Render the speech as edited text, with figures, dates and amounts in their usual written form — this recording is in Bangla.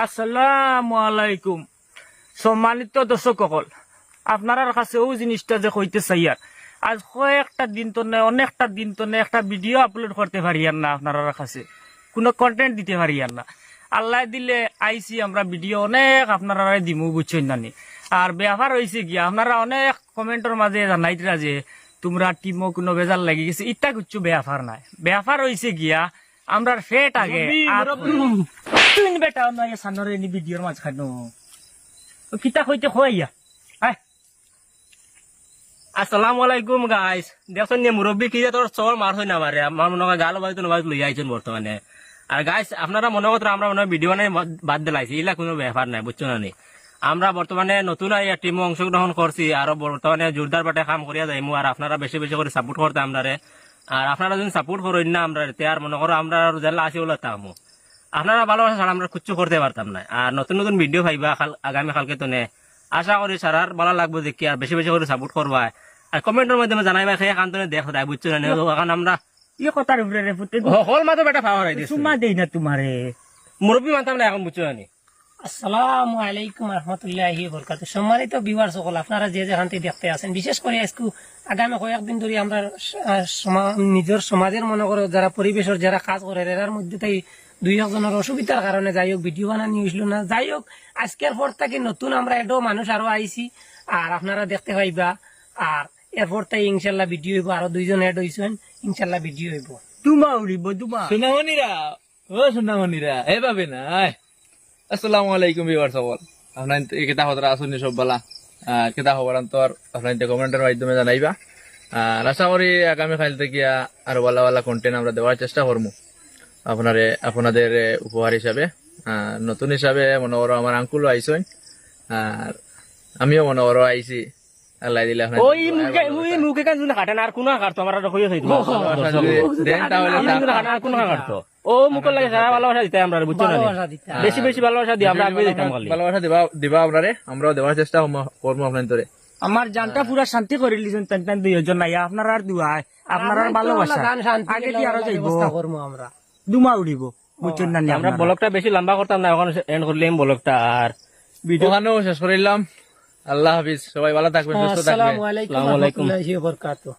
আসসালামু আলাইকুম। সম্মানিত দর্শক সকল, আপনার কাছে ও জিনিসটা যে কইতে চাই আর আজ কয়েকটা দিন তো নেই, অনেকটা দিন তো নেই, একটা ভিডিও আপলোড করতে পারি আর না, আপনার কাছে কোনো কন্টেন্ট দিতে পারি আর না। আল্লাহ দিলে আইসি আমরা ভিডিও অনেক আপনারা দিমু, বুঝছেন নানি। আর ব্যাপার হয়েছে গিয়া আপনারা অনেক কমেন্টের মাঝে জানাইতরা যে তোমরা টিমও কোনো বেজার লাগি গেছে, ইটা কিচ্ছু ব্যাপার নাই। ব্যাপার হয়েছে গিয়া আমরা ফেট আগে তুই বেটা সামনে এনে ভিডিওর মাঝখানো কিতা কইতে খোয়াইয়া। আসসালামু আলাইকুম গাইস, দেখছেন নি মুরব্বী কি যে তোর চর মার হয় না মারে আমার মনে হয় গাল বাজতো বাজ লই আইছেন বর্তমানে। আর গাইস আপনারা মনে করতে আমরা মনে হয় ভিডিও বানাই বাদ দিলাইছি, এগুলা কোনো ব্যাপার নাই, বুঝছো না নি। আমরা বর্তমানে নতুন টিমে অংশগ্রহণ করছি, আর বর্তমানে জোরদার পাটে কাম করিয়া যাইমু। আর আপনারা বেশি বেশি করে সাপোর্ট করতে আমরারে। আর আপনারা যদি সাপোর্ট করেন না আমরা আর মনে করো আমরা জেলা আসি বলে তামু আপনারা ভালোবাসা ছাড়া আমরা কিচ্ছু করতে পারতাম না। আর নতুন নতুন ভিডিও পাইবা আগামী কালকে তো আশা করি সারার ভালো লাগবে দেখি, আর বেশি বেশি করে সাপোর্ট করবা। আর কমেন্টের মাধ্যমে জানাইবা খেয়ে কান্তনে দেখ দেয়, বুঝছো না। এখন আমরা ই কথার উপরে রে পুতে হল মাত্র বেটা পাওয়ার আইডিয়া সুমা দেই না তোমারে মুরব্বী মানতাম না এখন, বুঝছো না। আসসালামু আলাইকুম রহমতুল্লাহি বরকাতুহু। সম্মানিত ভিউয়ার সকল, আপনারা যে যেখান থেকে দেখতে আছেন, বিশেষ করে আজকে আগামী কয়েকদিন ধরে আমরা নিজের সমাজের মনে করো যারা পরিবেশের যারা কাজ করে এর মধ্যে তাই দুই একজনের অসুবিধার কারণে যাই হোক ভিডিও বানানি হইছিল না। যাই হোক আজকের পর থেকে নতুন আমরা এডো মানুষ আরো আইছি, আর আপনারা দেখতে পাইবা। আর এরপর তাই ইনশাল্লাহ ভিডিও হইব, আরো দুইজন এড হইছেন, ইনশাল্লাহ ভিডিও হইব। তুমা উড়িব তুমা সোনামণিরা, ও সোনামণিরা, এভাবে না। আসসালামু আলাইকুম ভিউয়ার সকল, আপনার কেতা হতরা আসুনি সব বেলা কেতা খবর তোর আপনার কমেন্টের মাধ্যমে জানাইবা। আর আশা করি আগামী কাল থেকে আরো ভালো ভালো কন্টেন্ট আমরা দেওয়ার চেষ্টা করবো আপনাদের উপহার হিসাবে। নতুন হিসাবে মনে করো আমার আঙ্কুলও আইসেন, আর আমিও মনে করো আইসি। আল্লাহ দিলে ওই মুখে কান জুনে কাটে না, আর কোন কাটতো আমার কইয়া খাইতো দেন তাহলে আর কোন কাটতো ও মুখ লাগে সারা ভালোবাসা দিতে আমরা, বুঝছো না। বেশি বেশি ভালোবাসা দিয়ে আমরা আগে দিতাম, ভালোবাসা দিবা আপনারে, আমরাও দেওয়ার চেষ্টা করবো আপনার তোরে। আমার জানটা পুরা শান্তি করে লিছেন তেন দুইজন নাই, আপনার আর দুয়ায় আপনার আর ভালোবাসা আগে দিয়ে আরো যাইব আমরা দুমা উড়িব, বুঝছেন না। আমরা ব্লগটা বেশি লম্বা করতাম না, এখন এন্ড করলাম ব্লগটা। আর ভিডিও শেষ করিলাম। আল্লাহ হাফিজ, সবাই ভালো থাকবেন, সুস্থ থাকবেন। আসসালামু আলাইকুম ওয়া রাহমাতুল্লাহি ওয়া বারাকাতুহু।